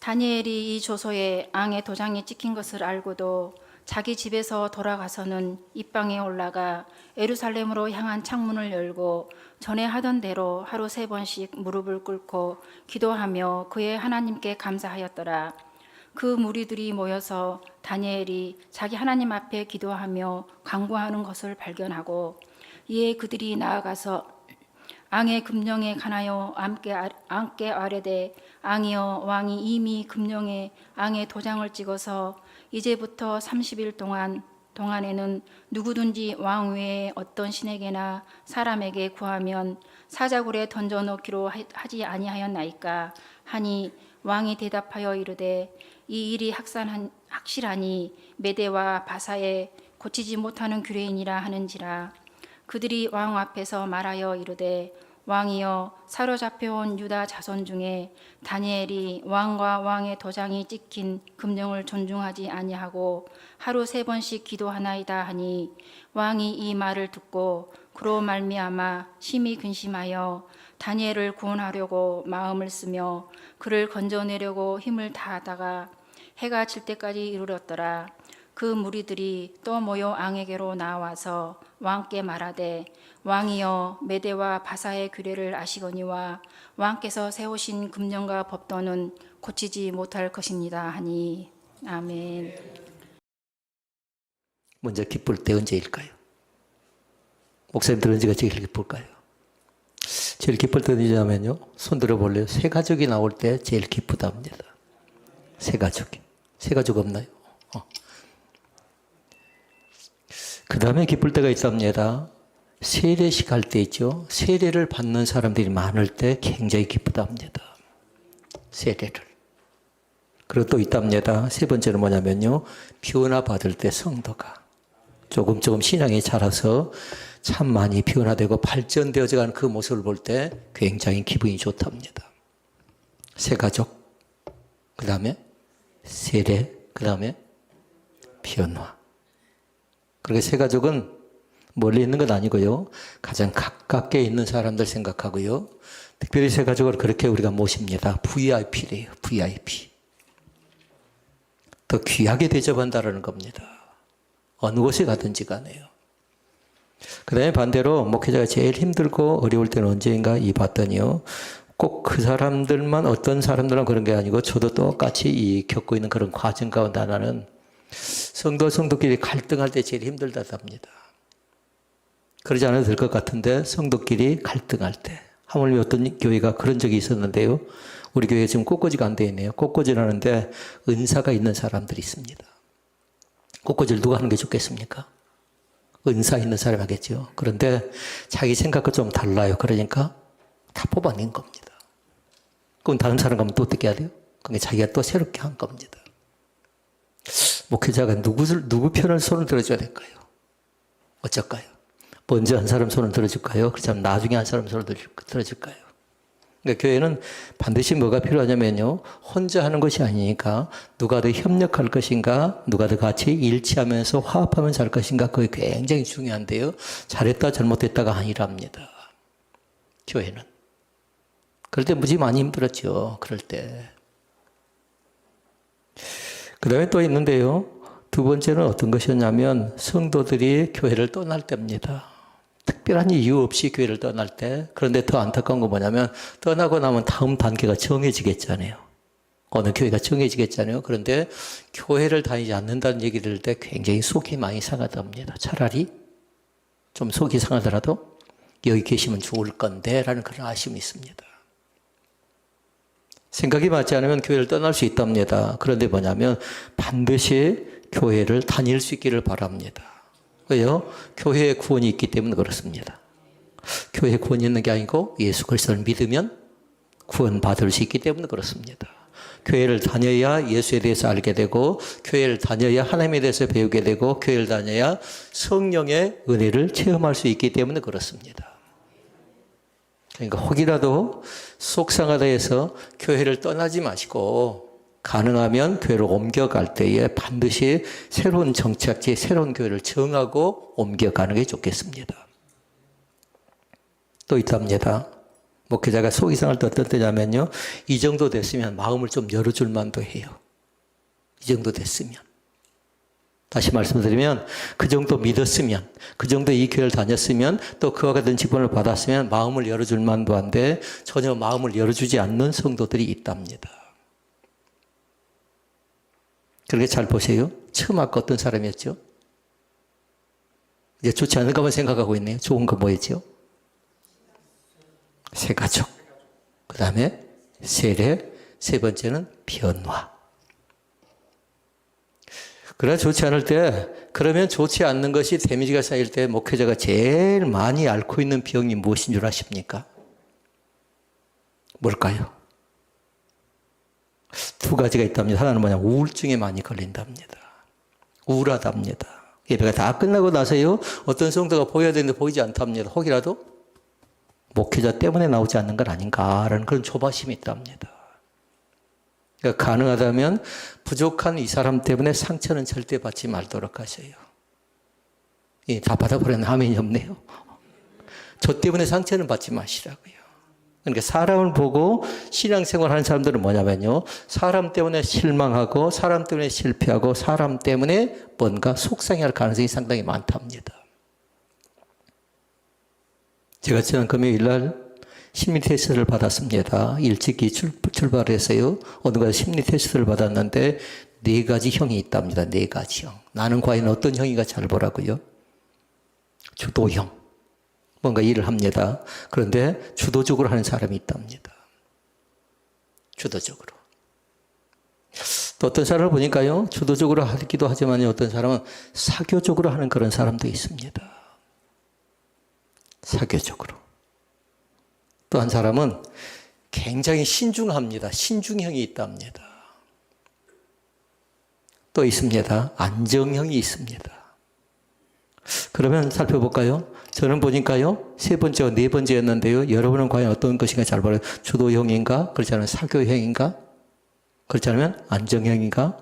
다니엘이 이 조서에 앙의 도장이 찍힌 것을 알고도 자기 집에서 돌아가서는 입방에 올라가 예루살렘으로 향한 창문을 열고 전에 하던 대로 하루 3번씩 무릎을 꿇고 기도하며 그의 하나님께 감사하였더라. 그 무리들이 모여서 다니엘이 자기 하나님 앞에 기도하며 간구하는 것을 발견하고, 이에 그들이 나아가서 앙의 금령에 관하여 앙께 아뢰되, 앙이여, 왕이 이미 금령에 앙의 도장을 찍어서 이제부터 30일 동안에는 누구든지 왕 외에 어떤 신에게나 사람에게 구하면 사자굴에 던져 넣기로 하지 아니하였나이까 하니, 왕이 대답하여 이르되, 이 일이 확실하니 메대와 바사에 고치지 못하는 규례이니라 하는지라. 그들이 왕 앞에서 말하여 이르되, 왕이여, 사로잡혀온 유다 자손 중에 다니엘이 왕과 왕의 도장이 찍힌 금령을 존중하지 아니하고 하루 3번씩 기도하나이다 하니, 왕이 이 말을 듣고 그로 말미암아 심히 근심하여 다니엘을 구원하려고 마음을 쓰며 그를 건져내려고 힘을 다하다가 해가 질 때까지 이르렀더라. 그 무리들이 또 모여 앙에게로 나와서 왕께 말하되, 왕이여, 메대와 바사의 규례를 아시거니와 왕께서 세우신 금령과 법도는 고치지 못할 것입니다 하니. 아멘. 먼저 기쁠 때 언제일까요? 목사님들 언제가 제일 기쁠까요? 제일 기쁠 때 언제냐면요, 손 들어볼래요? 새 가족이 나올 때 제일 기쁘답니다. 새 가족이. 새 가족 없나요? 그 다음에 기쁠 때가 있답니다. 세례식 할 때 있죠. 세례를 받는 사람들이 많을 때 굉장히 기쁘답니다. 세례를. 그리고 또 있답니다. 세 번째는 뭐냐면요, 변화 받을 때 성도가 조금 신앙이 자라서 참 많이 변화되고 발전되어져 가는 그 모습을 볼 때 굉장히 기분이 좋답니다. 새 가족, 그 다음에 세례, 그 다음에 변화. 그렇게 새 가족은 멀리 있는 건 아니고요, 가장 가깝게 있는 사람들 생각하고요, 특별히 새 가족을 그렇게 우리가 모십니다. VIP래요. VIP. 더 귀하게 대접한다라는 겁니다. 어느 곳에 가든지 간에요. 그 다음에 반대로 목회자가 제일 힘들고 어려울 때는 언제인가 봤더니요, 꼭 그 사람들만, 어떤 사람들은 그런 게 아니고 저도 똑같이 겪고 있는 그런 과정 가운데 하나는 성도끼리 갈등할 때 제일 힘들다답니다. 그러지 않아도 될 것 같은데 성도끼리 갈등할 때, 하물며 어떤 교회가 그런 적이 있었는데요, 우리 교회가 지금 꽃꽂이가 안 되어 있네요. 꽃꽂이라는데 은사가 있는 사람들이 있습니다. 꽃꽂이를 누가 하는 게 좋겠습니까? 은사 있는 사람이 하겠죠. 그런데 자기 생각과 좀 달라요. 그러니까 다 뽑아낸 겁니다. 그럼 다른 사람 가면 또 어떻게 해야 돼요? 그게 자기가 또 새롭게 한 겁니다. 목회자가 누구 편을 손을 들어줘야 될까요? 어쩔까요? 먼저 한 사람 손을 들어줄까요? 그렇다면 나중에 한 사람 손을 들어줄까요? 그러니까 교회는 반드시 뭐가 필요하냐면요, 혼자 하는 것이 아니니까 누가 더 협력할 것인가, 누가 더 같이 일치하면서 화합하면서 할 것인가, 그게 굉장히 중요한데요, 잘했다 잘못했다가 아니랍니다. 교회는. 그럴 때 무지 많이 힘들었죠. 그럴 때. 그 다음에 또 있는데요, 두 번째는 어떤 것이었냐면 성도들이 교회를 떠날 때입니다. 특별한 이유 없이 교회를 떠날 때. 그런데 더 안타까운 건 뭐냐면, 떠나고 나면 다음 단계가 정해지겠잖아요. 어느 교회가 정해지겠잖아요. 그런데 교회를 다니지 않는다는 얘기를 들을 때 굉장히 속이 많이 상하답니다. 차라리 좀 속이 상하더라도 여기 계시면 좋을 건데 라는 그런 아쉬움이 있습니다. 생각이 맞지 않으면 교회를 떠날 수 있답니다. 그런데 뭐냐면 반드시 교회를 다닐 수 있기를 바랍니다. 왜요? 교회에 구원이 있기 때문에 그렇습니다. 교회에 구원이 있는 게 아니고 예수 그리스도를 믿으면 구원받을 수 있기 때문에 그렇습니다. 교회를 다녀야 예수에 대해서 알게 되고, 교회를 다녀야 하나님에 대해서 배우게 되고, 교회를 다녀야 성령의 은혜를 체험할 수 있기 때문에 그렇습니다. 그러니까 혹이라도 속상하다 해서 교회를 떠나지 마시고, 가능하면 교회를 옮겨갈 때에 반드시 새로운 정착지, 새로운 교회를 정하고 옮겨가는 게 좋겠습니다. 또 있답니다. 목회자가 속 이상할 때 어떤 때냐면요. 이 정도 됐으면 마음을 좀 열어줄 만도 해요. 이 정도 됐으면. 다시 말씀드리면 그 정도 믿었으면, 그 정도 이 교회를 다녔으면, 또 그와 같은 직분을 받았으면 마음을 열어줄 만도 한데 전혀 마음을 열어주지 않는 성도들이 있답니다. 그렇게 잘 보세요. 처음 아까 어떤 사람이었죠? 이제 좋지 않은 것만 생각하고 있네요. 좋은 거 뭐였죠? 새 가족. 그 다음에 세례, 세 번째는 변화. 그러나 좋지 않을 때, 그러면 좋지 않는 것이 데미지가 쌓일 때 목회자가 제일 많이 앓고 있는 병이 무엇인 줄 아십니까? 뭘까요? 두 가지가 있답니다. 하나는 뭐냐? 우울증에 많이 걸린답니다. 우울하답니다. 예배가 다 끝나고 나서요, 어떤 성도가 보여야 되는데 보이지 않답니다. 혹이라도 목회자 때문에 나오지 않는 건 아닌가라는 그런 조바심이 있답니다. 그러니까 가능하다면 부족한 이 사람 때문에 상처는 절대 받지 말도록 하셔요. 예, 다 받아버렸네. 아멘이 없네요. 저 때문에 상처는 받지 마시라고요. 그러니까 사람을 보고 신앙생활 하는 사람들은 뭐냐면요. 사람 때문에 실망하고 사람 때문에 실패하고 사람 때문에 뭔가 속상해할 가능성이 상당히 많답니다. 제가 지난 금요일 날 심리 테스트를 받았습니다. 일찍이 출발해서요. 어느 가지 심리 테스트를 받았는데 4가지 형이 있답니다. 4가지 형. 나는 과연 어떤 형인가 잘 보라고요. 주도형. 뭔가 일을 합니다. 그런데 주도적으로 하는 사람이 있답니다. 주도적으로. 또 어떤 사람을 보니까요. 주도적으로 하기도 하지만 어떤 사람은 사교적으로 하는 그런 사람도 있습니다. 사교적으로. 또 한 사람은 굉장히 신중합니다. 신중형이 있답니다. 또 있습니다. 안정형이 있습니다. 그러면 살펴볼까요? 저는 보니까요, 3번째와 4번째였는데요. 여러분은 과연 어떤 것인가 잘 봐요. 주도형인가? 그렇지 않으면 사교형인가? 그렇지 않으면 안정형인가?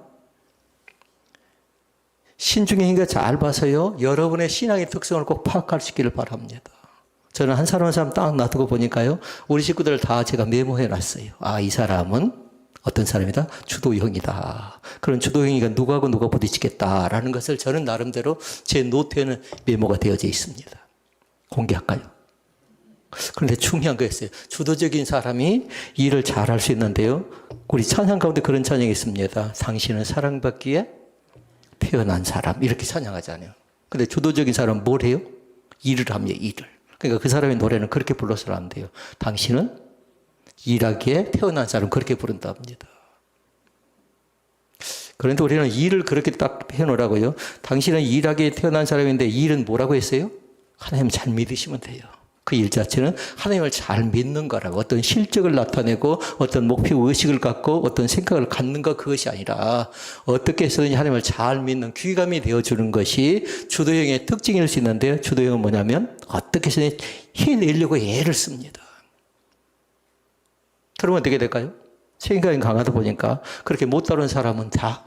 신중형인가 잘 봐서요. 여러분의 신앙의 특성을 꼭 파악할 수 있기를 바랍니다. 저는 한 사람 한 사람 딱 놔두고 보니까요. 우리 식구들을 다 제가 메모해 놨어요. 아, 이 사람은 어떤 사람이다? 주도형이다. 그런 주도형이가 누구하고 누가 부딪히겠다라는 것을 저는 나름대로 제 노트에는 메모가 되어져 있습니다. 공개할까요? 그런데 중요한 거였어요. 주도적인 사람이 일을 잘할 수 있는데요. 우리 찬양 가운데 그런 찬양이 있습니다. 당신은 사랑받기에 태어난 사람. 이렇게 찬양하잖아요. 근데 주도적인 사람은 뭘 해요? 일을 합니다. 일을. 그러니까 그 사람의 노래는 그렇게 불러서는 안 돼요. 당신은 일하기에 태어난 사람 그렇게 부른다 합니다. 그런데 우리는 일을 그렇게 딱 해놓으라고요. 당신은 일하기에 태어난 사람인데 일은 뭐라고 했어요? 하나님 잘 믿으시면 돼요. 그 일 자체는 하나님을 잘 믿는 거라고. 어떤 실적을 나타내고 어떤 목표 의식을 갖고 어떤 생각을 갖는가 그것이 아니라 어떻게 해서든지 하나님을 잘 믿는 귀감이 되어주는 것이 주도형의 특징일 수 있는데 주도형은 뭐냐면 어떻게 해서든지 해내려고 애를 씁니다. 그러면 어떻게 될까요? 책임감이 강하다 보니까 그렇게 못 다룬 사람은 다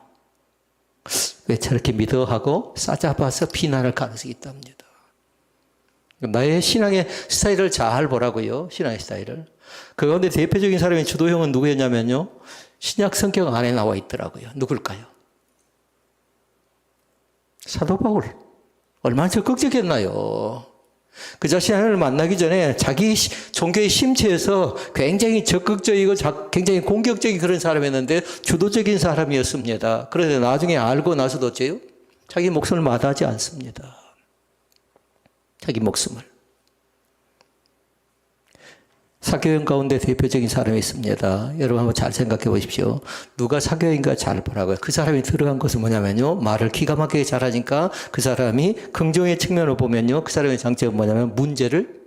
왜 저렇게 믿어 하고 싸잡아서 비난할 가능성이 있답니다. 나의 신앙의 스타일을 잘 보라고요. 신앙의 스타일을. 그 가운데 대표적인 사람의 주도형은 누구였냐면요. 신약 성경 안에 나와 있더라고요. 누굴까요? 사도 바울. 얼마나 적극적이었나요? 그 자신이 하나님을 만나기 전에 자기 종교의 심체에서 굉장히 적극적이고 굉장히 공격적인 그런 사람이었는데 주도적인 사람이었습니다. 그런데 나중에 알고 나서도 어째요? 자기 목숨을 마다하지 않습니다. 자기 목숨을. 사교형 가운데 대표적인 사람이 있습니다. 여러분 한번 잘 생각해 보십시오. 누가 사교형인가 잘 보라고요. 그 사람이 들어간 것은 뭐냐면요. 말을 기가 막히게 잘하니까 그 사람이 긍정의 측면을 보면요. 그 사람의 장점은 뭐냐면 문제를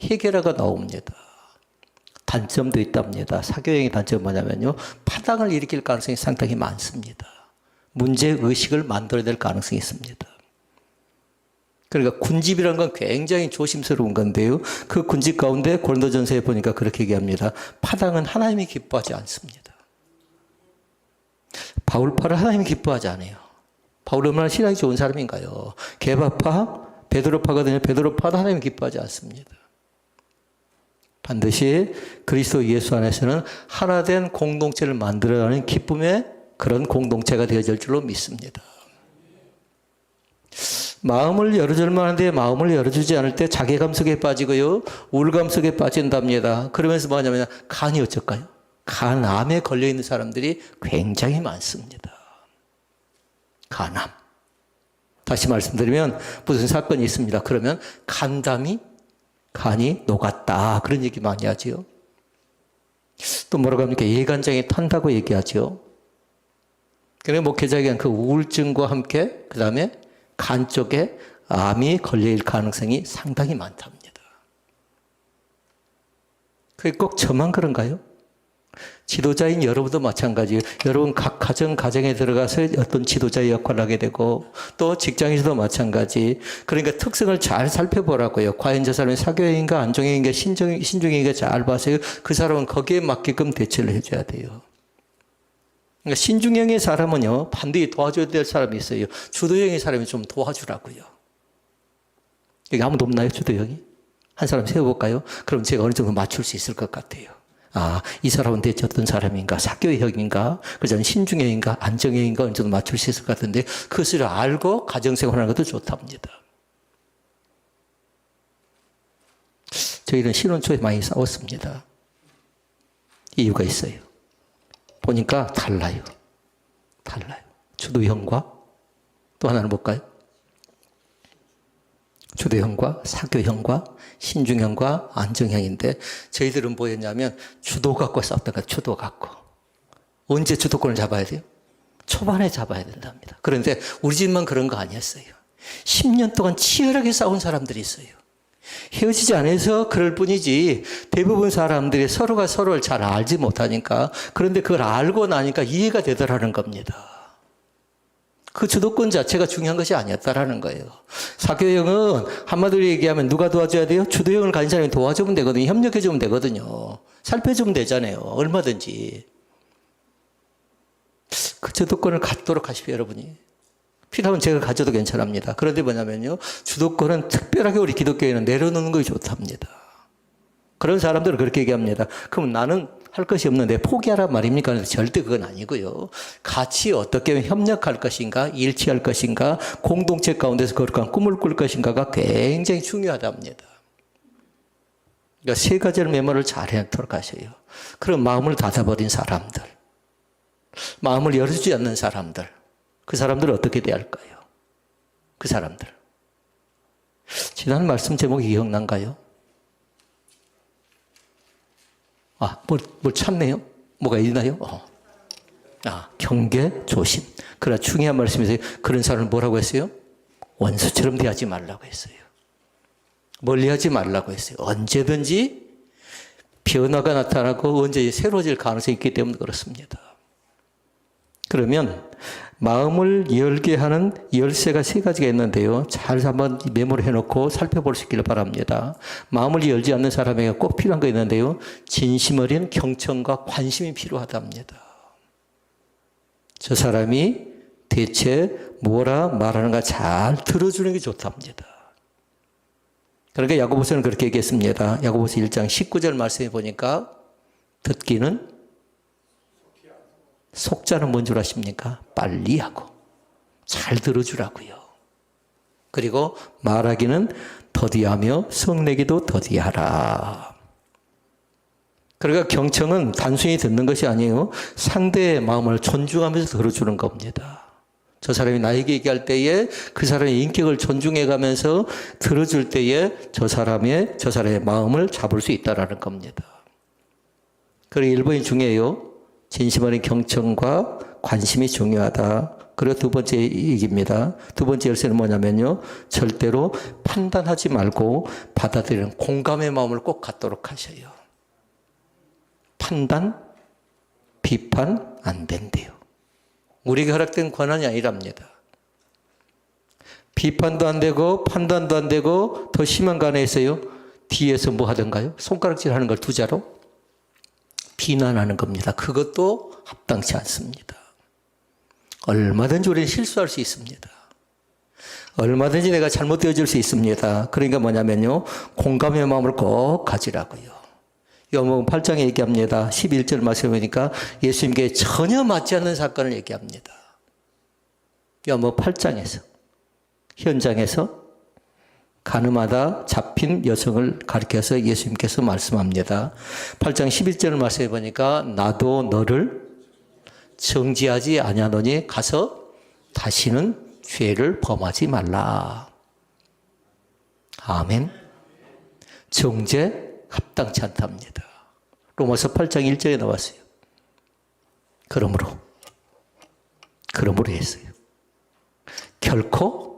해결하고 나옵니다. 단점도 있답니다. 사교형의 단점은 뭐냐면요. 파당을 일으킬 가능성이 상당히 많습니다. 문제의식을 만들어낼 가능성이 있습니다. 그러니까 군집이라는 건 굉장히 조심스러운 건데요. 그 군집 가운데 고린도전서에 보니까 그렇게 얘기합니다. 파당은 하나님이 기뻐하지 않습니다. 바울파를 하나님이 기뻐하지 않아요. 바울은 얼마나 신앙이 좋은 사람인가요? 게바파, 베드로파거든요. 베드로파도 하나님이 기뻐하지 않습니다. 반드시 그리스도 예수 안에서는 하나된 공동체를 만들어가는 기쁨의 그런 공동체가 되어질 줄로 믿습니다. 마음을 열어줄 만한데 마음을 열어주지 않을 때 자괴감 속에 빠지고요. 우울감 속에 빠진답니다. 그러면서 뭐냐면 간이 어쩔까요? 간암에 걸려있는 사람들이 굉장히 많습니다. 간암. 다시 말씀드리면 무슨 사건이 있습니다. 그러면 간이 녹았다. 그런 얘기 많이 하죠. 또 뭐라고 합니까? 예간장이 탄다고 얘기하죠. 그래서 목회자에게는 그 우울증과 함께 그 다음에 간 쪽에 암이 걸릴 가능성이 상당히 많답니다. 그게 꼭 저만 그런가요? 지도자인 여러분도 마찬가지예요. 여러분 각 가정에 들어가서 어떤 지도자의 역할을 하게 되고 또 직장에서도 마찬가지. 그러니까 특성을 잘 살펴보라고요. 과연 저 사람이 사교형인가 안정형인가 신중형인가 잘 봐서요. 그 사람은 거기에 맞게끔 대처를 해줘야 돼요. 그러니까 신중형의 사람은요. 반드시 도와줘야 될 사람이 있어요. 주도형의 사람이 좀 도와주라고요. 여기 아무도 없나요? 주도형이? 한 사람 세워볼까요? 그럼 제가 어느 정도 맞출 수 있을 것 같아요. 아, 이 사람은 대체 어떤 사람인가? 사교형인가? 그전 신중형인가? 안정형인가? 어느 정도 맞출 수 있을 것 같은데 그것을 알고 가정생활하는 것도 좋답니다. 저희는 신혼 초에 많이 싸웠습니다. 이유가 있어요. 보니까 달라요. 주도형과 또 하나는 뭘까요? 주도형과 사교형과 신중형과 안정형인데 저희들은 뭐였냐면 주도 갖고 싸웠다가 주도 갖고. 언제 주도권을 잡아야 돼요? 초반에 잡아야 된답니다. 그런데 우리 집만 그런 거 아니었어요. 10년 동안 치열하게 싸운 사람들이 있어요. 헤어지지 않아서 그럴 뿐이지 대부분 사람들이 서로가 서로를 잘 알지 못하니까 그런데 그걸 알고 나니까 이해가 되더라는 겁니다. 그 주도권 자체가 중요한 것이 아니었다라는 거예요. 사교형은 한마디로 얘기하면 누가 도와줘야 돼요? 주도형을 가진 사람이 도와주면 되거든요. 협력해주면 되거든요. 살펴주면 되잖아요. 얼마든지. 그 주도권을 갖도록 하십시오, 여러분이. 필요하면 제가 가져도 괜찮습니다. 그런데 뭐냐면요. 주도권은 특별하게 우리 기독교에는 내려놓는 것이 좋답니다. 그런 사람들은 그렇게 얘기합니다. 그럼 나는 할 것이 없는데 포기하란 말입니까? 절대 그건 아니고요. 같이 어떻게 협력할 것인가, 일치할 것인가, 공동체 가운데서 거룩한 꿈을 꿀 것인가가 굉장히 중요하답니다. 그러니까 세 가지를 메모를 잘 해놓도록 하셔요. 그럼 마음을 닫아버린 사람들, 마음을 열어주지 않는 사람들, 그 사람들은 어떻게 대할까요? 그 사람들. 지난 말씀 제목이 기억난가요? 뭘 찾네요? 뭐가 있나요? 경계, 조심. 그러나 중요한 말씀이세요. 그런 사람을 뭐라고 했어요? 원수처럼 대하지 말라고 했어요. 멀리하지 말라고 했어요. 언제든지 변화가 나타나고 언제 새로워질 가능성이 있기 때문에 그렇습니다. 그러면 마음을 열게 하는 열쇠가 세 가지가 있는데요. 잘 한번 메모를 해놓고 살펴볼 수 있기를 바랍니다. 마음을 열지 않는 사람에게 꼭 필요한 거 있는데요. 진심 어린 경청과 관심이 필요하답니다. 저 사람이 대체 뭐라 말하는가 잘 들어주는 게 좋답니다. 그러니까 야고보서는 그렇게 얘기했습니다. 야고보서 1장 19절 말씀해 보니까 듣기는 속자는 뭔 줄 아십니까? 빨리 하고 잘 들어주라고요. 그리고 말하기는 더디하며 성내기도 더디하라. 그러니까 경청은 단순히 듣는 것이 아니에요. 상대의 마음을 존중하면서 들어주는 겁니다. 저 사람이 나에게 얘기할 때에 그 사람의 인격을 존중해 가면서 들어줄 때에 저 사람의 마음을 잡을 수 있다는 겁니다. 그리고 일본이 중요해요. 진심 어린 경청과 관심이 중요하다. 그리고 두 번째 얘기입니다. 두 번째 열쇠는 뭐냐면요. 절대로 판단하지 말고 받아들이는 공감의 마음을 꼭 갖도록 하셔요. 판단, 비판 안 된대요. 우리에게 허락된 권한이 아니랍니다. 비판도 안 되고 판단도 안 되고 더 심한 거 하나 있어요. 뒤에서 뭐 하던가요? 손가락질 하는 걸 두자로 비난하는 겁니다. 그것도 합당치 않습니다. 얼마든지 우리는 실수할 수 있습니다. 얼마든지 내가 잘못되어질 수 있습니다. 그러니까 뭐냐면요. 공감의 마음을 꼭 가지라고요. 요한복음 8장에 얘기합니다. 11절 말씀해 보니까 예수님께 전혀 맞지 않는 사건을 얘기합니다. 요한복음 8장에서 현장에서 가늠하다 잡힌 여성을 가리켜서 예수님께서 말씀합니다. 8장 11절을 말씀해 보니까 나도 너를 정죄하지 아니하노니 가서 다시는 죄를 범하지 말라. 아멘. 정죄 합당치 않답니다. 로마서 8장 1절에 나왔어요. 그러므로 했어요. 결코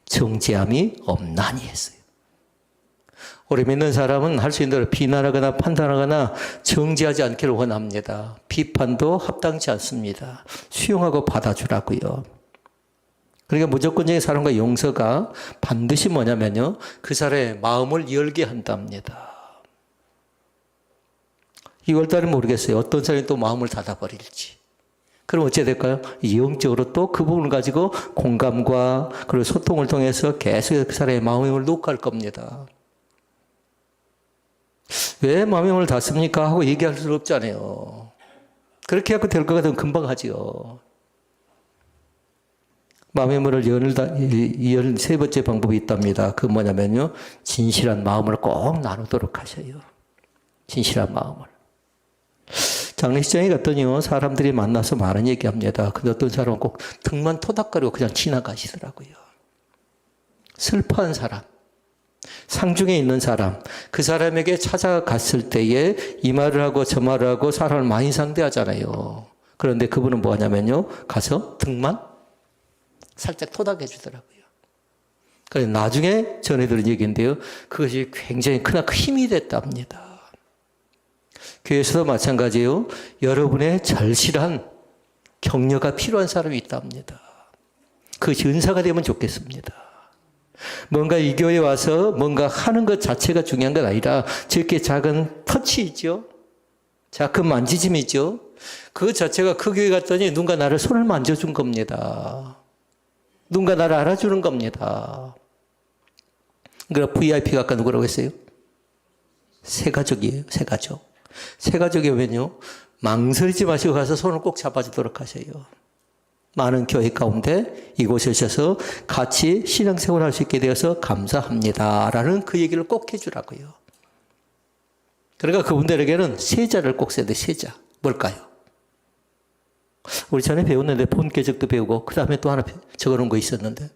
정죄함이 없나니 했어요. 오래 믿는 사람은 할 수 있는 대로 비난하거나 판단하거나 정죄하지 않기를 원합니다. 비판도 합당치 않습니다. 수용하고 받아주라고요. 그러니까 무조건적인 사랑과 용서가 반드시 뭐냐면요, 그 사람의 마음을 열게 한답니다. 이월달에 모르겠어요. 어떤 사람이 또 마음을 닫아버릴지. 그럼 어찌 될까요? 영적으로 또 그 부분을 가지고 공감과 그리고 소통을 통해서 계속 그 사람의 마음을 녹할 겁니다. 왜 마음의 문을 닫습니까? 하고 얘기할 수 없잖아요. 그렇게 하고 될 것 같으면 금방 하지요. 마음의 문을 여는 세 번째 방법이 있답니다. 그 뭐냐면요, 진실한 마음을 꼭 나누도록 하셔요. 진실한 마음을. 장례식장에 갔더니요, 사람들이 만나서 많은 얘기합니다. 근데 어떤 사람은 꼭 등만 토닥거리고 그냥 지나가시더라고요. 슬퍼한 사람, 상중에 있는 사람, 그 사람에게 찾아갔을 때에 이 말을 하고 저 말을 하고 사람을 많이 상대하잖아요. 그런데 그분은 뭐 하냐면요, 가서 등만 살짝 토닥여 주더라고요. 그래서 나중에 전해들은 얘기인데요, 그것이 굉장히 크나큰 힘이 됐답니다. 교회에서도 마찬가지예요. 여러분의 절실한 격려가 필요한 사람이 있답니다. 그것이 은사가 되면 좋겠습니다. 뭔가 이 교회에 와서 뭔가 하는 것 자체가 중요한 건 아니라 저렇게 작은 터치 있죠. 작은 만지짐이죠. 그 자체가 그 교회 갔더니 누군가 나를 손을 만져준 겁니다. 누군가 나를 알아주는 겁니다. 그러니까 VIP가 아까 누구라고 했어요? 새 가족이에요. 새 가족. 새 가족이 오면요, 망설이지 마시고 가서 손을 꼭 잡아주도록 하셔요. 많은 교회 가운데 이곳에 오셔서 같이 신앙생활을 할 수 있게 되어서 감사합니다. 라는 그 얘기를 꼭 해주라고요. 그러니까 그분들에게는 세자를 꼭 써야 돼, 세자. 뭘까요? 우리 전에 배웠는데 본계적도 배우고 그 다음에 또 하나 적어놓은 거 있었는데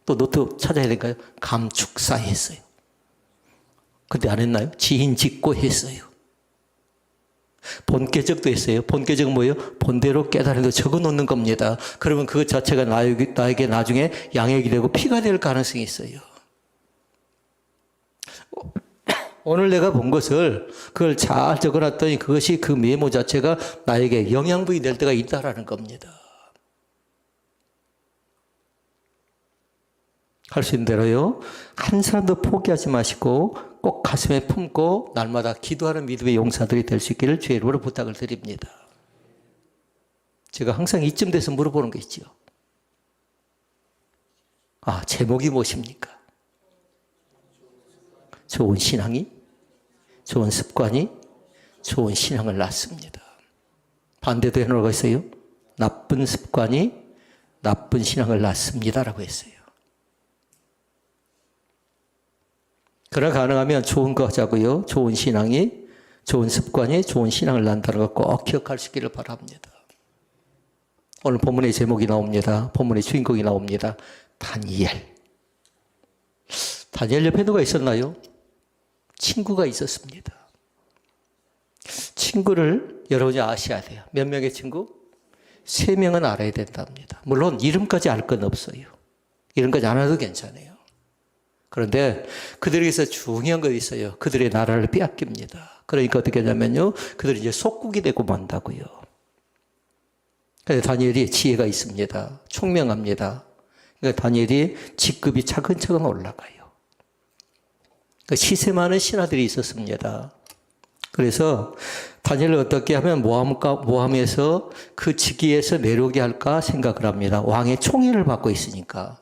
또 노트 찾아야 될까요? 감축사 했어요. 근데 안 했나요? 지인 짓고 했어요. 본계적도 했어요. 본계적은 뭐예요? 본대로 깨달아도 적어 놓는 겁니다. 그러면 그 자체가 나에게 나중에 양액이 되고 피가 될 가능성이 있어요. 오늘 내가 본 것을 그걸 잘 적어놨더니 그것이 그 메모 자체가 나에게 영양분이 될 때가 있다라는 겁니다. 할 수 있는 대로요, 한 사람도 포기하지 마시고 꼭 가슴에 품고 날마다 기도하는 믿음의 용사들이 될 수 있기를 주의 이름으로 부탁을 드립니다. 제가 항상 이쯤 돼서 물어보는 게 있죠. 제목이 무엇입니까? 좋은 신앙이, 좋은 습관이, 좋은 신앙을 낳습니다. 반대도 해놓은 있어요. 나쁜 습관이 나쁜 신앙을 낳습니다라고 했어요. 그러나 가능하면 좋은 거 하자고요. 좋은 신앙이, 좋은 습관이 좋은 신앙을 낳는다는 걸 꼭 기억할 수 있기를 바랍니다. 오늘 본문의 제목이 나옵니다. 본문의 주인공이 나옵니다. 다니엘. 다니엘 옆에 누가 있었나요? 친구가 있었습니다. 친구를 여러분이 아셔야 돼요. 몇 명의 친구? 3명은 알아야 된답니다. 물론 이름까지 알 건 없어요. 이름까지 안 알아도 괜찮아요. 그런데 그들에게서 중요한 것이 있어요. 그들의 나라를 빼앗깁니다. 그러니까 어떻게 하냐면요, 그들이 이제 속국이 되고 만다고요. 그래서 다니엘이 지혜가 있습니다. 총명합니다. 그러니까 다니엘이 직급이 차근차근 올라가요. 시세 많은 신하들이 있었습니다. 그래서 다니엘을 어떻게 하면 모함에서 그 직위에서 내려오게 할까 생각을 합니다. 왕의 총애를 받고 있으니까.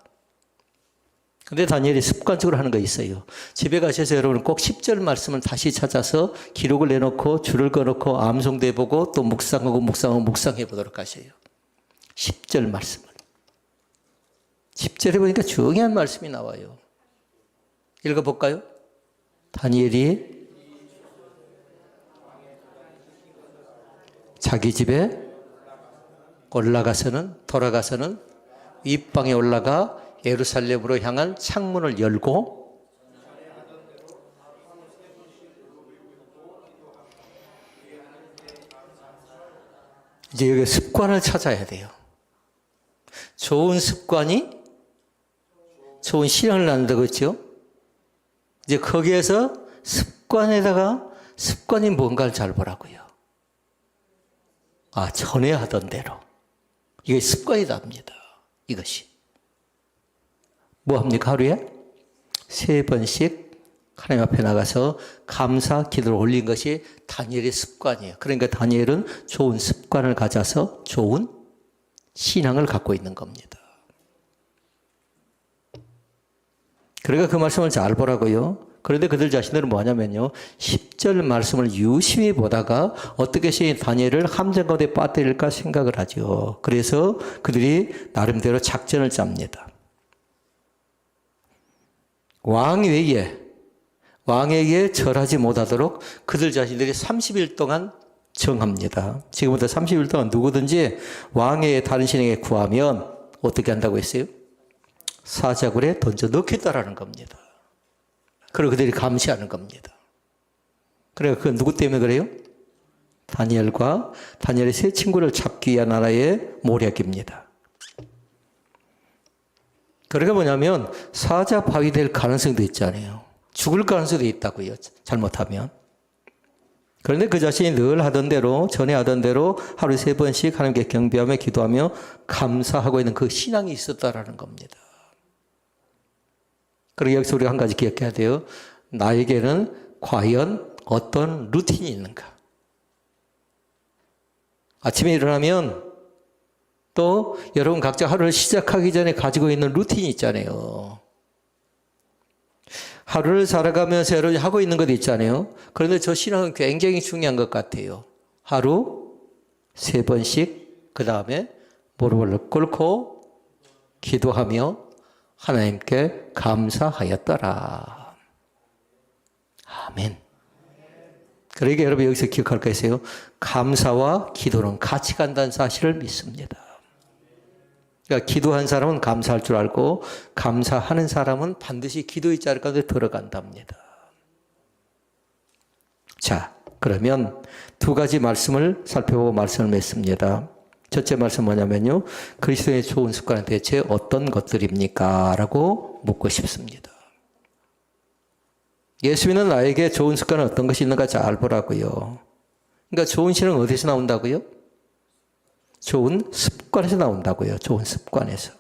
근데 다니엘이 습관적으로 하는 거 있어요. 집에 가셔서 여러분 꼭 10절 말씀을 다시 찾아서 기록을 내놓고 줄을 꺼놓고 암송도 해보고 또 묵상해 보도록 하세요. 10절 말씀을. 10절에 보니까 중요한 말씀이 나와요. 읽어볼까요? 다니엘이 자기 집에 돌아가서는 윗방에 올라가 예루살렘으로 향한 창문을 열고 이제 여기 습관을 찾아야 돼요. 좋은 습관이 좋은 신앙을 낳는다고 했죠. 이제 거기에서 습관에다가 습관이 뭔가를 잘 보라고요. 전에 하던 대로. 이게 습관이답니다. 이것이. 뭐 합니까? 하루에 3번씩 하나님 앞에 나가서 감사 기도를 올린 것이 다니엘의 습관이에요. 그러니까 다니엘은 좋은 습관을 가져서 좋은 신앙을 갖고 있는 겁니다. 그러니까 그 말씀을 잘 보라고요. 그런데 그들 자신들은 뭐냐면요. 10절 말씀을 유심히 보다가 어떻게 해서 다니엘을 함정 가운데 빠뜨릴까 생각을 하죠. 그래서 그들이 나름대로 작전을 짭니다. 왕에게 절하지 못하도록 그들 자신들이 30일 동안 정합니다. 지금부터 30일 동안 누구든지 왕의 다른 신에게 구하면 어떻게 한다고 했어요? 사자굴에 던져 넣겠다라는 겁니다. 그리고 그들이 감시하는 겁니다. 그래서 그 누구 때문에 그래요? 다니엘의 세 친구를 잡기 위한 하나의 모략입니다. 그러니까 뭐냐면 사자 바위 될 가능성도 있잖아요. 죽을 가능성도 있다고요. 잘못하면. 그런데 그 자신이 늘 하던 대로 전에 하던 대로 하루에 3번씩 하나님께 경배하며 기도하며 감사하고 있는 그 신앙이 있었다라는 겁니다. 그리고 여기서 우리가 한 가지 기억해야 돼요. 나에게는 과연 어떤 루틴이 있는가? 아침에 일어나면 또 여러분 각자 하루를 시작하기 전에 가지고 있는 루틴이 있잖아요. 하루를 살아가면서 여러분이 하고 있는 것도 있잖아요. 그런데 저 신앙은 굉장히 중요한 것 같아요. 하루 3번씩 그 다음에 무릎을 꿇고 기도하며 하나님께 감사하였더라. 아멘. 그러니까 여러분 여기서 기억할 거 있어요. 감사와 기도는 같이 간다는 사실을 믿습니다. 그러니까 기도한 사람은 감사할 줄 알고 감사하는 사람은 반드시 기도의 자리 가운데 들어간답니다. 자, 그러면 2가지 말씀을 살펴보고 말씀을 맺습니다. 첫째 말씀 뭐냐면요. 그리스도의 좋은 습관은 대체 어떤 것들입니까? 라고 묻고 싶습니다. 예수 믿는 나에게 좋은 습관은 어떤 것이 있는가 잘 보라고요. 그러니까 좋은 신은 어디서 나온다고요? 좋은 습관에서 나온다고요. 좋은 습관에서.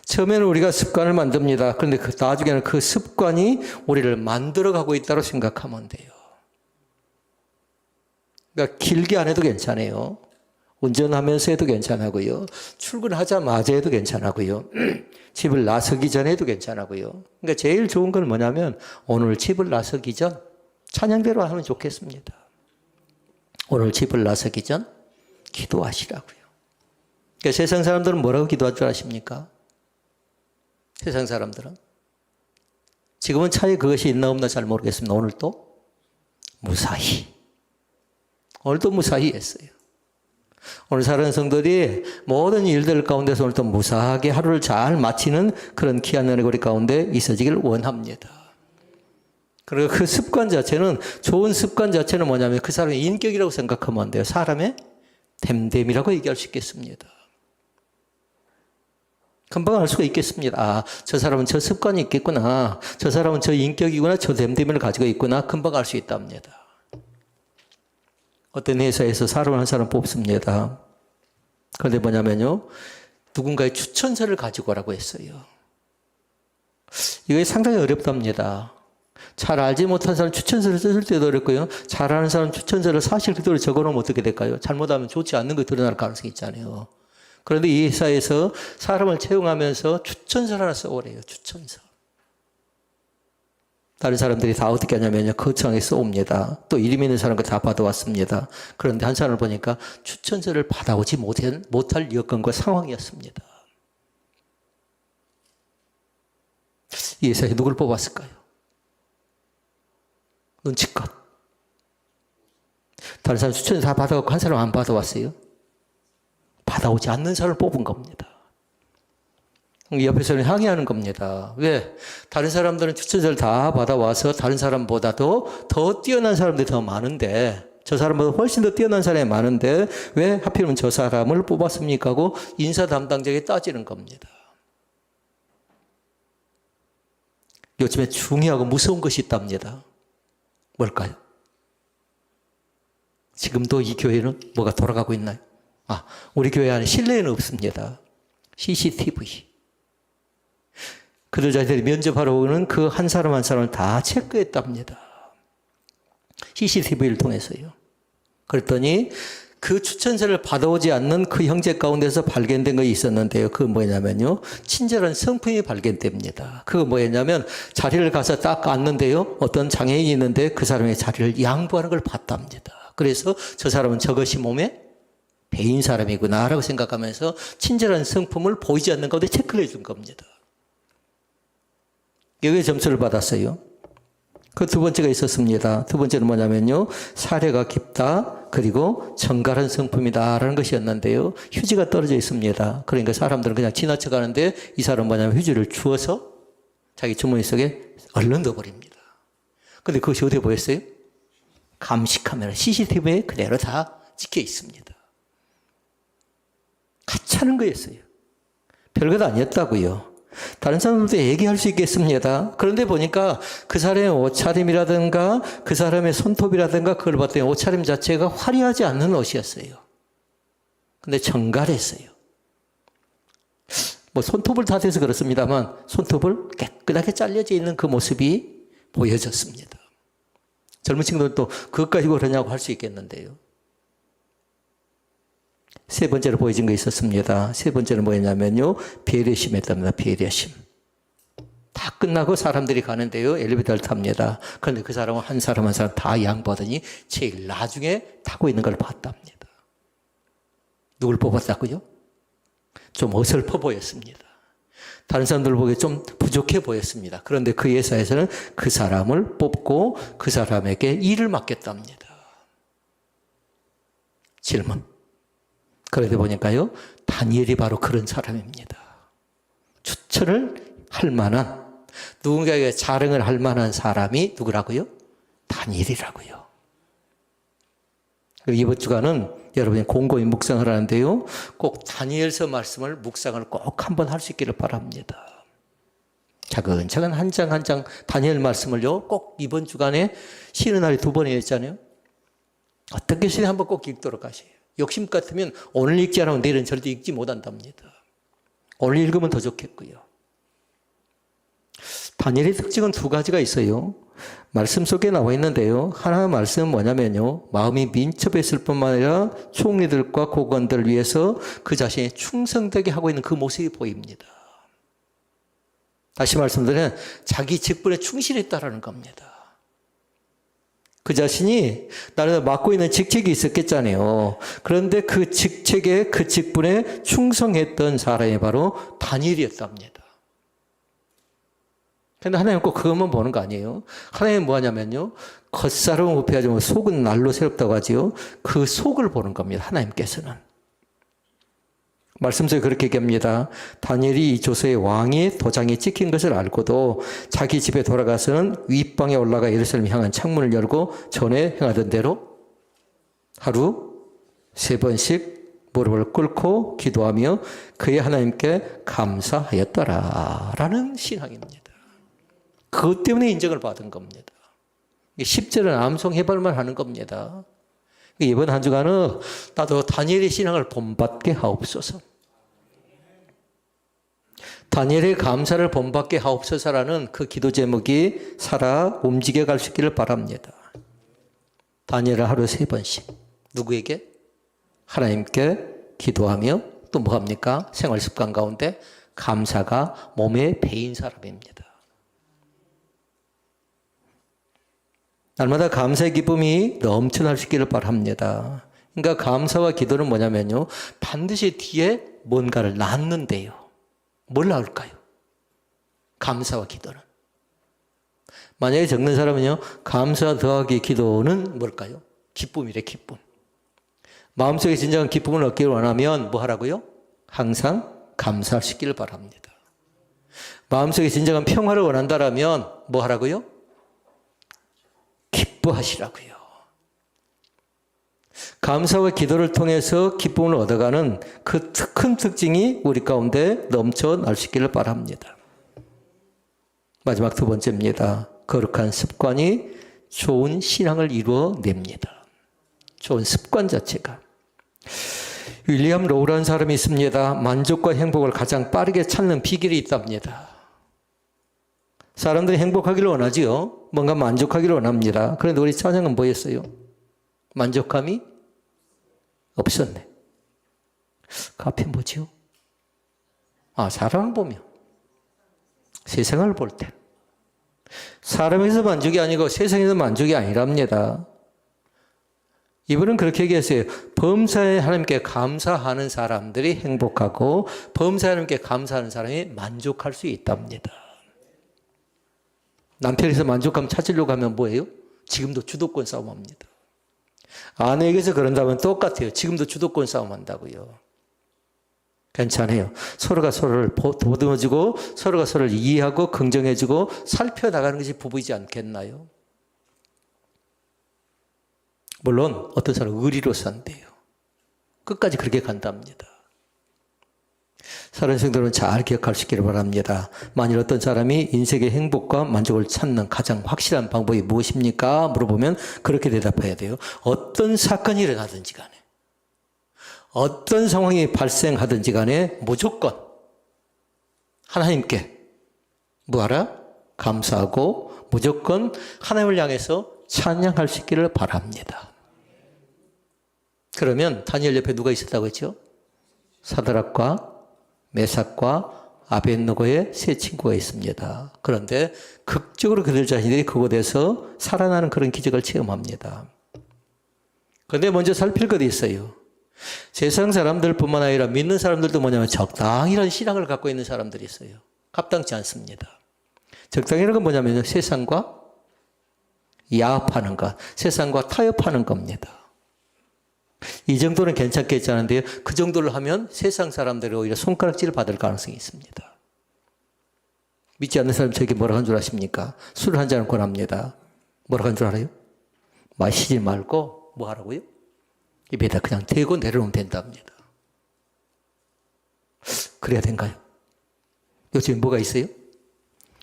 처음에는 우리가 습관을 만듭니다. 그런데 나중에는 그 습관이 우리를 만들어가고 있다고 생각하면 돼요. 그러니까 길게 안 해도 괜찮아요. 운전하면서 해도 괜찮고요. 출근하자마자 해도 괜찮고요. 집을 나서기 전에 해도 괜찮고요. 그러니까 제일 좋은 건 뭐냐면 오늘 집을 나서기 전 찬양대로 하면 좋겠습니다. 오늘 집을 나서기 전 기도하시라고요. 그러니까 세상 사람들은 뭐라고 기도할 줄 아십니까? 세상 사람들은 지금은 차에 그것이 있나 없나 잘 모르겠습니다. 오늘도 무사히 했어요. 오늘 사는 성도들이 모든 일들 가운데서 오늘도 무사하게 하루를 잘 마치는 그런 귀한 은혜고리 가운데 있어지길 원합니다. 그리고 그 습관 자체는 좋은 습관 자체는 뭐냐면 그 사람의 인격이라고 생각하면 안 돼요. 사람의 됨됨이라고 얘기할 수 있겠습니다. 금방 알 수가 있겠습니다. 저 사람은 저 습관이 있겠구나. 저 사람은 저 인격이구나. 저 됨됨이를 가지고 있구나. 금방 알 수 있답니다. 어떤 회사에서 사람을 한 사람 뽑습니다. 그런데 뭐냐면요. 누군가의 추천서를 가지고 오라고 했어요. 이게 상당히 어렵답니다. 잘 알지 못한 사람 추천서를 쓸 때도 어렵고요. 잘 아는 사람 추천서를 사실 그대로 적어놓으면 어떻게 될까요? 잘못하면 좋지 않는 거 드러날 가능성이 있잖아요. 그런데 이 회사에서 사람을 채용하면서 추천서를 하나 써오래요. 추천서. 다른 사람들이 다 어떻게 하냐면요. 거창하게 써옵니다. 또 이름 있는 사람과 다 받아왔습니다. 그런데 한 사람을 보니까 추천서를 받아오지 못할 여건과 상황이었습니다. 이 회사에 누굴 뽑았을까요? 눈치껏. 다른 사람 추천서 다 받아갖고 한 사람 안 받아왔어요? 받아오지 않는 사람을 뽑은 겁니다. 옆에서는 항의하는 겁니다. 왜? 다른 사람들은 추천서를 다 받아와서 다른 사람보다도 더 뛰어난 사람들이 더 많은데, 저 사람보다 훨씬 더 뛰어난 사람이 많은데 왜 하필이면 저 사람을 뽑았습니까? 하고 인사 담당자에게 따지는 겁니다. 요즘에 중요하고 무서운 것이 있답니다. 뭘까요? 지금도 이 교회는 뭐가 돌아가고 있나요? 우리 교회 안에 실내에는 없습니다. CCTV. 그들 자신들이 면접하러 오는 그 한 사람 한 사람을 다 체크했답니다. CCTV를 통해서요. 그랬더니 그 추천서를 받아오지 않는 그 형제 가운데서 발견된 것이 있었는데요. 그건 뭐냐면요. 친절한 성품이 발견됩니다. 그거 뭐냐면 자리를 가서 딱 앉는데요. 어떤 장애인이 있는데 그 사람의 자리를 양보하는 걸 봤답니다. 그래서 저 사람은 저것이 몸에 배인 사람이구나 라고 생각하면서 친절한 성품을 보이지 않는 가운데 체크를 해준 겁니다. 여기에 점수를 받았어요. 그 두 번째가 있었습니다. 두 번째는 뭐냐면요. 사례가 깊다. 그리고 정갈한 성품이다라는 것이었는데요. 휴지가 떨어져 있습니다. 그러니까 사람들은 그냥 지나쳐 가는데 이 사람은 뭐냐면 휴지를 주워서 자기 주머니 속에 얼른 넣어버립니다. 근데 그것이 어디에 보였어요? 감시 카메라, CCTV에 그대로 다 찍혀 있습니다. 가짜는 거였어요. 별것 아니었다고요. 다른 사람들도 얘기할 수 있겠습니다. 그런데 보니까 그 사람의 옷차림이라든가 그 사람의 손톱이라든가 그걸 봤더니 옷차림 자체가 화려하지 않는 옷이었어요. 근데 정갈했어요. 뭐 손톱을 다 대서 그렇습니다만 손톱을 깨끗하게 잘려져 있는 그 모습이 보여졌습니다. 젊은 친구들은 또 그것까지 그러냐고 할 수 있겠는데요. 세 번째로 보여진 거 있었습니다. 세 번째는 뭐였냐면요. 배려심이었답니다. 배려심. 다 끝나고 사람들이 가는데요. 엘리베이터를 탑니다. 그런데 그 사람은 한 사람 한 사람 다 양보하더니 제일 나중에 타고 있는 걸 봤답니다. 누굴 뽑았다고요? 좀 어설퍼 보였습니다. 다른 사람들 보기에 좀 부족해 보였습니다. 그런데 그 회사에서는 그 사람을 뽑고 그 사람에게 일을 맡겼답니다. 질문. 그러다 보니까요, 다니엘이 바로 그런 사람입니다. 추천을 할 만한, 누군가에게 자랑을 할 만한 사람이 누구라고요? 다니엘이라고요. 이번 주간은 여러분이 곰곰이 묵상을 하는데요, 꼭 다니엘서 말씀을 묵상을 꼭 한번 할 수 있기를 바랍니다. 차근차근 한 장 한 장 다니엘 말씀을요, 꼭 이번 주간에 쉬는 날이 2번이나 했잖아요. 어떻게 쉬는 한번 꼭 읽도록 하세요. 욕심 같으면 오늘 읽지 않으면 내일은 절대 읽지 못한답니다. 오늘 읽으면 더 좋겠고요. 다니엘의 특징은 2가지가 있어요. 말씀 속에 나와 있는데요. 하나 말씀은 뭐냐면요. 마음이 민첩했을 뿐만 아니라 총리들과 고관들을 위해서 그 자신이 충성되게 하고 있는 그 모습이 보입니다. 다시 말씀드리면 자기 직분에 충실했다라는 겁니다. 그 자신이 나는 맡고 있는 직책이 있었겠잖아요. 그런데 그 직책에 그 직분에 충성했던 사람이 바로 다니엘이었답니다. 그런데 하나님 꼭 그것만 보는 거 아니에요. 하나님은 뭐 하냐면요. 겉사람은 부패하지만 속은 날로 새롭다고 하지요. 그 속을 보는 겁니다. 하나님께서는. 말씀 속에 그렇게 얘기합니다. 다니엘이 이 조서에 왕의 도장이 찍힌 것을 알고도 자기 집에 돌아가서는 윗방에 올라가 예루살렘 향한 창문을 열고 전에 행하던 대로 하루 3번씩 무릎을 꿇고 기도하며 그의 하나님께 감사하였더라 라는 신앙입니다. 그것 때문에 인정을 받은 겁니다. 10절은 암송해발만 하는 겁니다. 이번 한 주간은 나도 다니엘의 신앙을 본받게 하옵소서. 다니엘의 감사를 본받게 하옵소서라는 그 기도 제목이 살아 움직여 갈 수 있기를 바랍니다. 다니엘은 하루 3번씩 누구에게? 하나님께 기도하며 또 뭐합니까? 생활 습관 가운데 감사가 몸에 배인 사람입니다. 날마다 감사의 기쁨이 넘쳐날 수 있기를 바랍니다. 그러니까 감사와 기도는 뭐냐면요, 반드시 뒤에 뭔가를 낳는데요. 뭘 낳을까요? 감사와 기도는. 만약에 적는 사람은요, 감사 더하기 기도는 뭘까요? 기쁨이래, 기쁨. 마음속에 진정한 기쁨을 얻기를 원하면 뭐 하라고요? 항상 감사할 수 있기를 바랍니다. 마음속에 진정한 평화를 원한다라면 뭐 하라고요? 기뻐하시라고요. 감사와 기도를 통해서 기쁨을 얻어가는 그 큰 특징이 우리 가운데 넘쳐날 수 있기를 바랍니다. 마지막 두 번째입니다. 거룩한 습관이 좋은 신앙을 이루어냅니다. 좋은 습관 자체가. 윌리엄 로우라는 사람이 있습니다. 만족과 행복을 가장 빠르게 찾는 비결이 있답니다. 사람들이 행복하기를 원하지요. 뭔가 만족하기를 원합니다. 그런데 우리 찬양은 뭐였어요? 만족감이 없었네. 그 앞에 뭐지요? 사람을 보며. 세상을 볼 때. 사람에서 만족이 아니고 세상에서 만족이 아니랍니다. 이분은 그렇게 얘기했어요. 범사에 하나님께 감사하는 사람들이 행복하고 범사에 하나님께 감사하는 사람이 만족할 수 있답니다. 남편에서 만족감 찾으려고 하면 뭐예요? 지금도 주도권 싸움합니다. 아내에게서 그런다면 똑같아요. 지금도 주도권 싸움한다고요. 괜찮아요. 서로가 서로를 보듬어주고 서로가 서로를 이해하고 긍정해주고 살펴나가는 것이 부부이지 않겠나요? 물론 어떤 사람은 의리로 산대요. 끝까지 그렇게 간답니다. 사랑하는 성도들은 잘 기억할 수 있기를 바랍니다. 만일 어떤 사람이 인생의 행복과 만족을 찾는 가장 확실한 방법이 무엇입니까? 물어보면 그렇게 대답해야 돼요. 어떤 사건이 일어나든지 간에 어떤 상황이 발생하든지 간에 무조건 하나님께 뭐하라? 감사하고 무조건 하나님을 향해서 찬양할 수 있기를 바랍니다. 그러면 다니엘 옆에 누가 있었다고 했죠? 사드락과 메삭과 아벳느고의 세 친구가 있습니다. 그런데 극적으로 그들 자신들이 그곳에서 살아나는 그런 기적을 체험합니다. 그런데 먼저 살필 것이 있어요. 세상 사람들뿐만 아니라 믿는 사람들도 뭐냐면 적당이라는 신앙을 갖고 있는 사람들이 있어요. 합당치 않습니다. 적당이라는 건 뭐냐면 세상과 야합하는 것, 세상과 타협하는 겁니다. 이 정도는 괜찮겠지 않은데요. 그 정도를 하면 세상 사람들이 오히려 손가락질을 받을 가능성이 있습니다. 믿지 않는 사람이 저에게 뭐라고 한 줄 아십니까? 술을 한 잔을 권합니다. 뭐라고 한 줄 알아요? 마시지 말고 뭐 하라고요? 입에다 그냥 대고 내려놓으면 된답니다. 그래야 된가요? 요즘에 뭐가 있어요?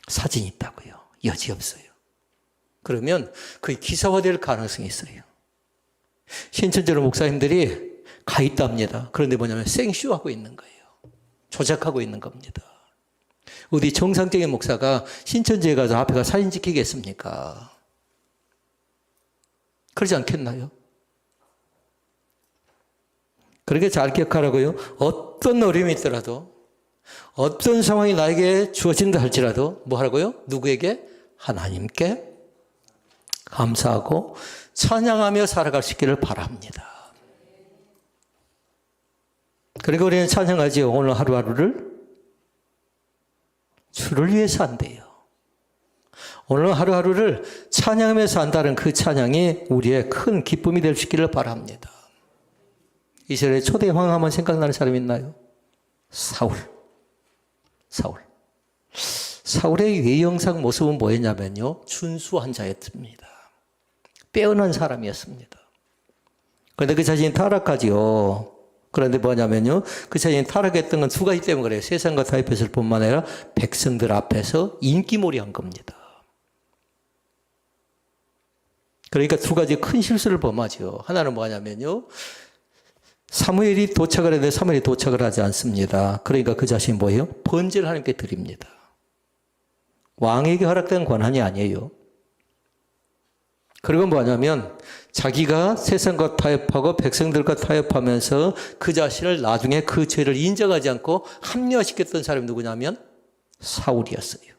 사진이 있다고요. 여지없어요. 그러면 그게 기사화될 가능성이 있어요. 신천지로 목사님들이 가 있답니다. 그런데 뭐냐면 생쇼하고 있는 거예요. 조작하고 있는 겁니다. 어디 정상적인 목사가 신천지에 가서 앞에 가 사진 찍히겠습니까? 그러지 않겠나요? 그렇게 잘 기억하라고요. 어떤 어려움이 있더라도 어떤 상황이 나에게 주어진다 할지라도 뭐 하라고요? 누구에게? 하나님께 감사하고 찬양하며 살아갈 수 있기를 바랍니다. 그리고 우리는 찬양하지요. 오늘 하루하루를 주를 위해서 한대요. 오늘 하루하루를 찬양하면서 한다는 그 찬양이 우리의 큰 기쁨이 될 수 있기를 바랍니다. 이스라엘 초대 왕 하면 생각나는 사람 있나요? 사울. 사울의 외형상 모습은 뭐였냐면요. 준수한 자였습니다. 빼어난 사람이었습니다. 그런데 그 자신이 타락하지요. 그런데 뭐냐면요. 그 자신이 타락했던 건 두 가지 때문에 그래요. 세상과 타협했을 뿐만 아니라 백성들 앞에서 인기몰이한 겁니다. 그러니까 두 가지 큰 실수를 범하죠. 하나는 뭐냐면요. 사무엘이 도착을 했는데 사무엘이 도착을 하지 않습니다. 그러니까 그 자신이 뭐예요? 번제를 하나님께 드립니다. 왕에게 허락된 권한이 아니에요. 그리고 뭐냐면 자기가 세상과 타협하고 백성들과 타협하면서 그 자신을 나중에 그 죄를 인정하지 않고 합리화시켰던 사람이 누구냐면 사울이었어요.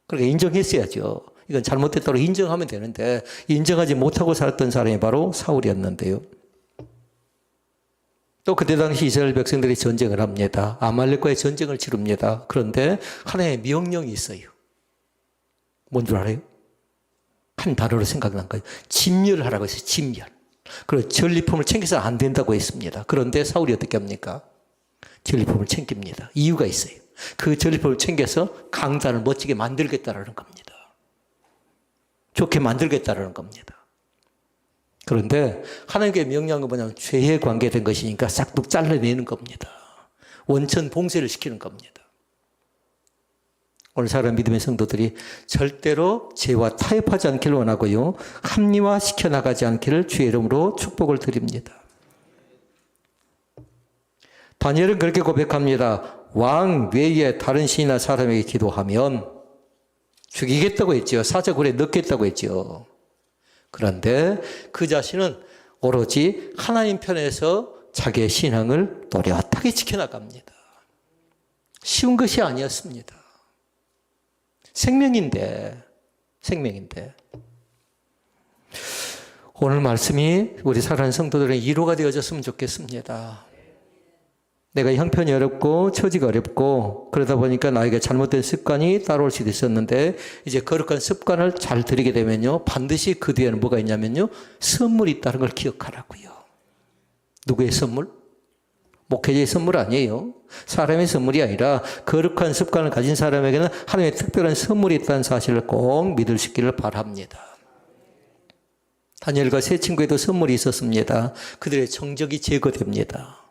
그러니까 인정했어야죠. 이건 잘못됐다고 인정하면 되는데 인정하지 못하고 살았던 사람이 바로 사울이었는데요. 또 그때 당시 이스라엘 백성들이 전쟁을 합니다. 아말렉과의 전쟁을 치릅니다. 그런데 하나님의 명령이 있어요. 뭔 줄 알아요? 한 단어로 생각난 거예요. 진멸하라고 했어요. 진멸. 그리고 전리품을 챙겨서 안 된다고 했습니다. 그런데 사울이 어떻게 합니까? 전리품을 챙깁니다. 이유가 있어요. 그 전리품을 챙겨서 강단을 멋지게 만들겠다라는 겁니다. 좋게 만들겠다라는 겁니다. 그런데 하나님께 명령한 건 뭐냐면 죄에 관계된 것이니까 싹둑 잘라내는 겁니다. 원천 봉쇄를 시키는 겁니다. 오늘 사랑 믿음의 성도들이 절대로 죄와 타협하지 않기를 원하고요. 합리화시켜 나가지 않기를 주의 이름으로 축복을 드립니다. 다니엘은 그렇게 고백합니다. 왕 외에 다른 신이나 사람에게 기도하면 죽이겠다고 했죠. 사자굴에 넣겠다고 했죠. 그런데 그 자신은 오로지 하나님 편에서 자기의 신앙을 또렷하게 지켜나갑니다. 쉬운 것이 아니었습니다. 생명인데. 오늘 말씀이 우리 사랑하는 성도들의 위로가 되어졌으면 좋겠습니다. 내가 형편이 어렵고 처지가 어렵고 그러다 보니까 나에게 잘못된 습관이 따라올 수도 있었는데 이제 거룩한 습관을 잘 들이게 되면요. 반드시 그 뒤에는 뭐가 있냐면요. 선물이 있다는 걸 기억하라고요. 누구의 선물? 목회자의 선물 아니에요. 사람의 선물이 아니라 거룩한 습관을 가진 사람에게는 하나님의 특별한 선물이 있다는 사실을 꼭 믿을 수 있기를 바랍니다. 다니엘과 세 친구에도 선물이 있었습니다. 그들의 정적이 제거됩니다.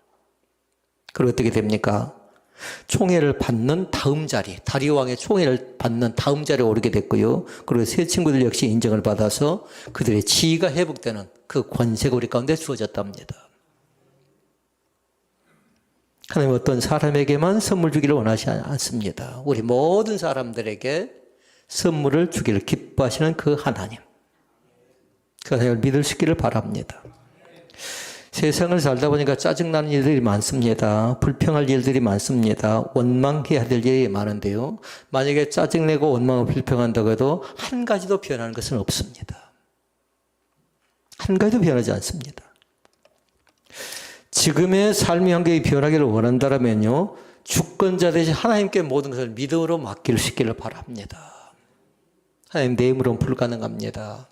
그리고 어떻게 됩니까? 총애를 받는 다음 자리, 다리오 왕의 총애를 받는 다음 자리에 오르게 됐고요. 그리고 세 친구들 역시 인정을 받아서 그들의 지위가 회복되는 그 권세가 우리 가운데 주어졌답니다. 하나님은 어떤 사람에게만 선물 주기를 원하지 않습니다. 우리 모든 사람들에게 선물을 주기를 기뻐하시는 그 하나님. 그 하나님을 믿을 수 있기를 바랍니다. 세상을 살다 보니까 짜증나는 일들이 많습니다. 불평할 일들이 많습니다. 원망해야 될 일이 많은데요. 만약에 짜증내고 원망을 불평한다고 해도 한 가지도 변하는 것은 없습니다. 한 가지도 변하지 않습니다. 지금의 삶의 환경이 변하기를 원한다면요. 주권자 대신 하나님께 모든 것을 믿음으로 맡길 수 있기를 바랍니다. 하나님 내 힘으로는 불가능합니다.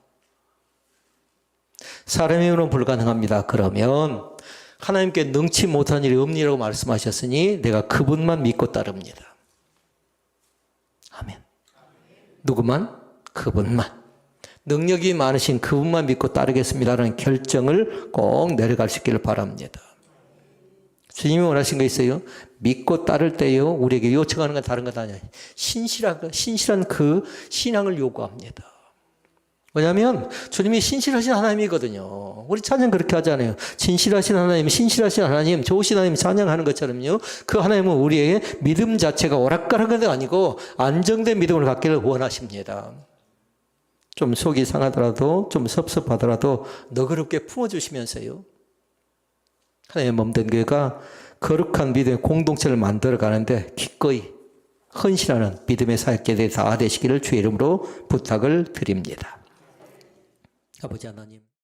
사람의 힘으로는 불가능합니다. 그러면 하나님께 능치 못한 일이 없니라고 말씀하셨으니 내가 그분만 믿고 따릅니다. 아멘. 누구만? 그분만. 능력이 많으신 그분만 믿고 따르겠습니다라는 결정을 꼭 내려갈 수 있기를 바랍니다. 주님이 원하신 거 있어요? 믿고 따를 때요. 우리에게 요청하는 건 다른 것 아니에요. 신실한 그 신앙을 요구합니다. 왜냐하면 주님이 신실하신 하나님이거든요. 우리 찬양 그렇게 하잖아요. 진실하신 하나님, 신실하신 하나님, 좋으신 하나님 찬양하는 것처럼요. 그 하나님은 우리에게 믿음 자체가 오락가락한 게 아니고 안정된 믿음을 갖기를 원하십니다. 좀 속이 상하더라도 좀 섭섭하더라도 너그럽게 품어주시면서요. 하나님의 몸된 교회가 거룩한 믿음의 공동체를 만들어 가는데 기꺼이 헌신하는 믿음의 사역자들이 다 되시기를 주의 이름으로 부탁을 드립니다. 아버지 하나님.